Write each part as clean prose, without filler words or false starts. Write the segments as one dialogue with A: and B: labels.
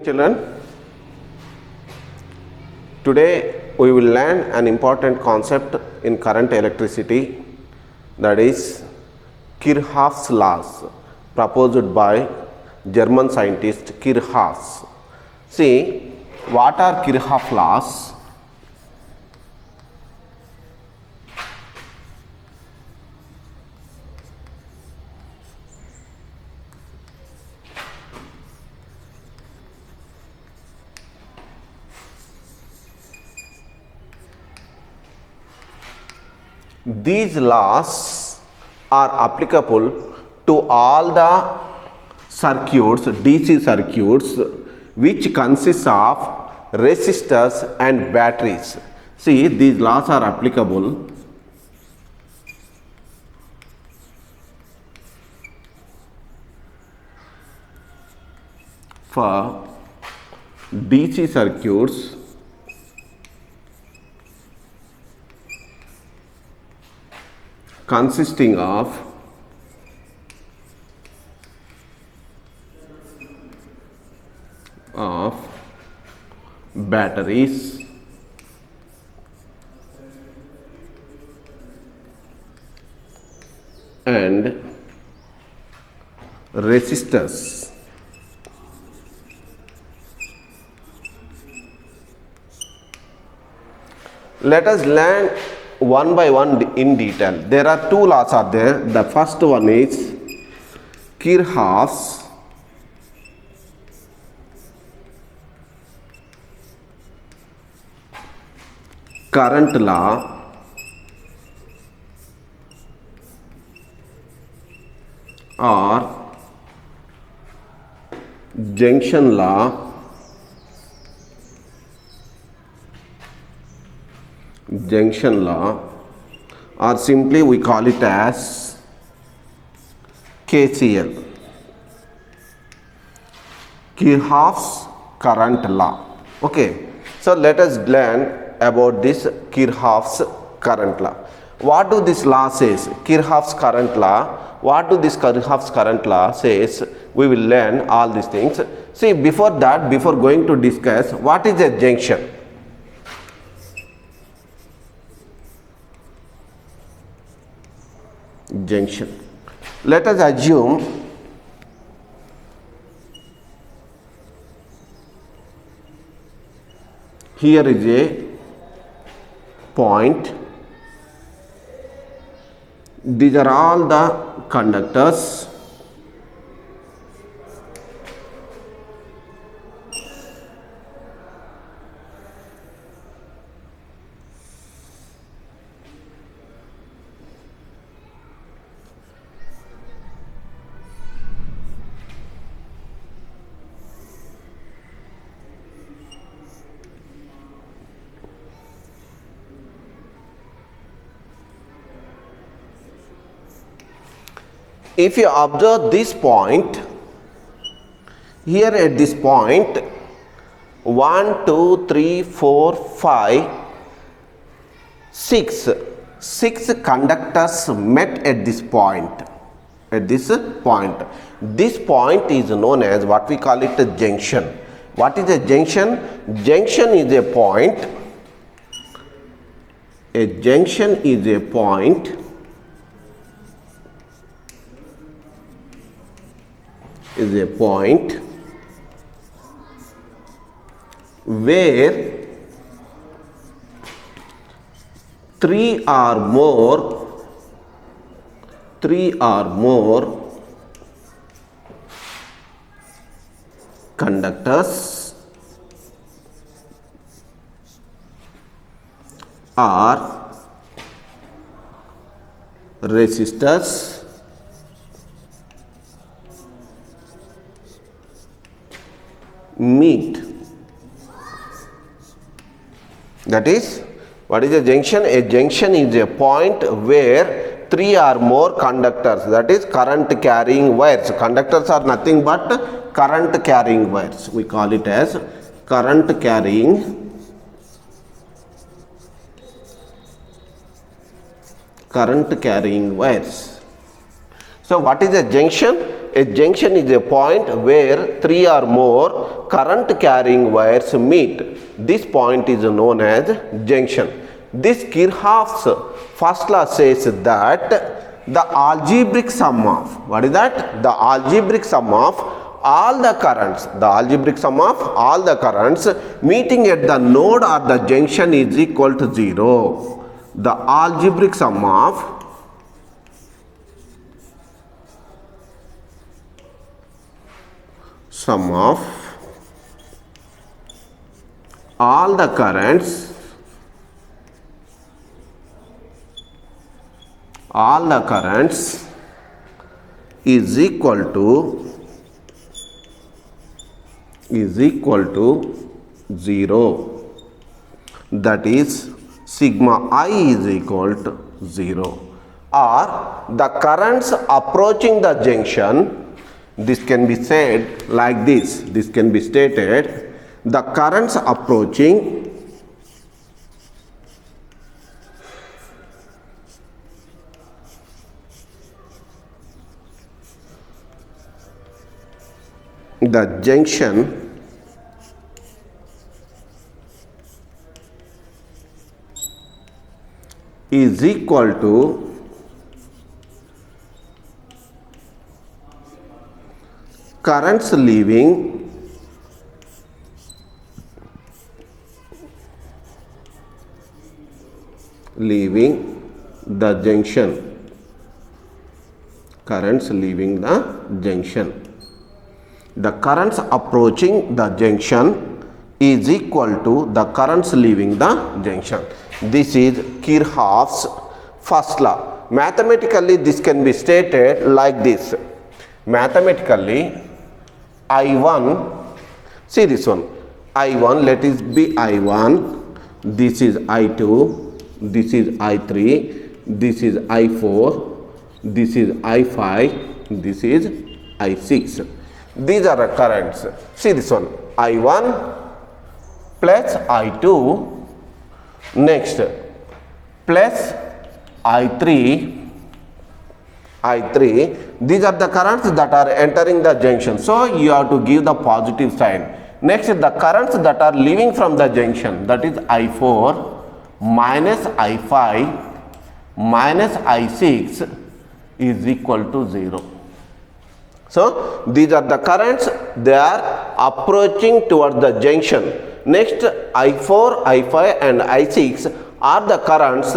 A: Children, today we will learn an important concept in current electricity, that is Kirchoffs laws proposed by German scientist Kirchoffs. See, what are Kirchoff laws? These laws are applicable to all the circuits, DC circuits, which consists of resistors and batteries. See, these laws are applicable for DC circuits consisting of batteries and resistors. Let us learn one by one in detail. There are two laws are there. The first one is Kirchoffs current law or junction law, or simply we call it as KCL, Kirchoff's current law. Okay, so let us learn about this Kirchoff's current law. What do this law says? Kirchoff's current law. What do this Kirchoff's current law says? We will learn all these things. See, before that, before going to discuss, what is a junction? Junction. Let us assume here is a point. These are all the conductors. If you observe this point, here at this point, 1, 2, 3, 4, 5, 6 conductors met at this point. This point is known as what we call it a junction. What is a junction? Junction is a point. A junction is a point where three or more conductors or resistors meet. That is, what is a junction? A junction is a point where three or more conductors, that is current carrying wires. Conductors are nothing but current carrying wires. We call it as current carrying wires. So what is a junction? A junction is a point where three or more current carrying wires meet. This point is known as junction. This Kirchoffs first law says that the algebraic sum of, what is that? The algebraic sum of all the currents, meeting at the node or the junction is equal to 0. The algebraic sum of all the currents is equal to 0. That is sigma I is equal to 0. Or the currents approaching the junction, this can be said like this. This can be stated, the currents approaching the junction is equal to currents leaving the junction. Currents leaving the junction. The currents approaching the junction is equal to the currents leaving the junction. This is Kirchoffs' first law. Mathematically, this can be stated like this. Mathematically, I1, see this one, I1, let it be I1, this is I2, this is I3, this is I4, this is I5, this is I6. These are the currents. See this one, I1 plus I2, next plus I3, these are the currents that are entering the junction. So you have to give the positive sign. Next, the currents that are leaving from the junction, that is I4 minus I5 minus I6 is equal to 0. So these are the currents, they are approaching towards the junction. Next, I4, I5 and I6 are the currents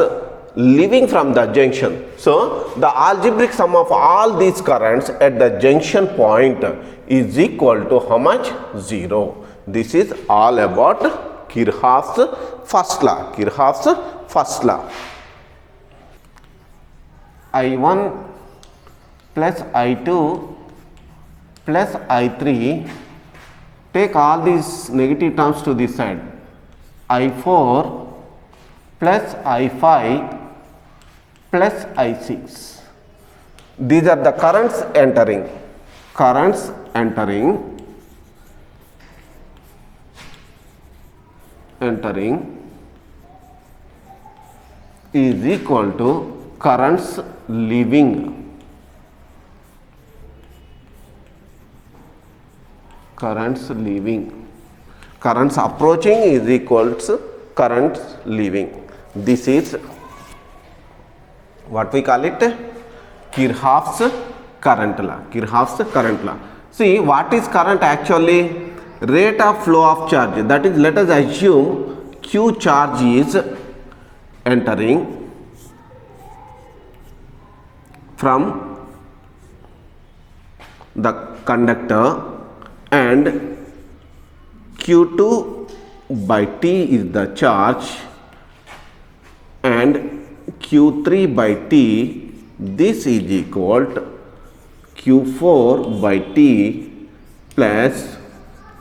A: leaving from the junction. So the algebraic sum of all these currents at the junction point is equal to how much? 0. This is all about Kirchoffs' first law. Kirchoffs' first law. I1 plus I2 plus I3, take all these negative terms to this side. I4 plus I5 plus I6. These are the currents entering. Currents entering is equal to currents leaving. Currents approaching is equal to currents leaving. This is what we call it, Kirchoffs' current law. See, what is current actually? Rate of flow of charge. That is, let us assume Q charge is entering from the conductor and Q2 by T is the charge and Q3 by T, this is equal to Q4 by T plus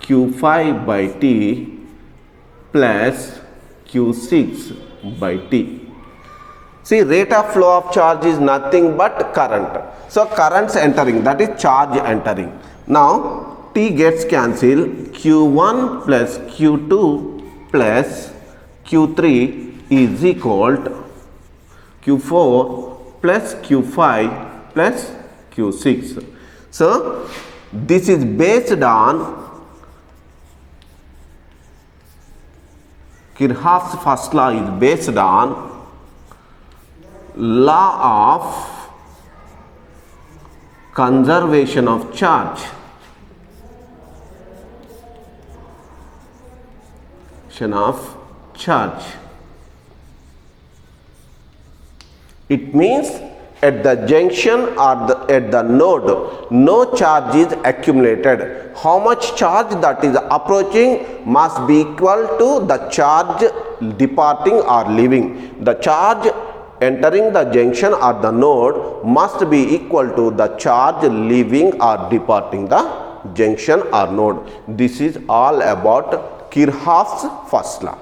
A: Q5 by T plus Q6 by T. See, rate of flow of charge is nothing but current. So currents entering, that is charge entering. Now T gets cancelled, Q1 plus Q2 plus Q3 is equal to Q4 plus Q5 plus Q6. So this is based on Kirchoffs' first law is based on law of conservation of charge. Of charge. It means at the junction or at the node, no charge is accumulated. How much charge that is approaching must be equal to the charge departing or leaving. The charge entering the junction or the node must be equal to the charge leaving or departing the junction or node. This is all about Kirchoffs' first law.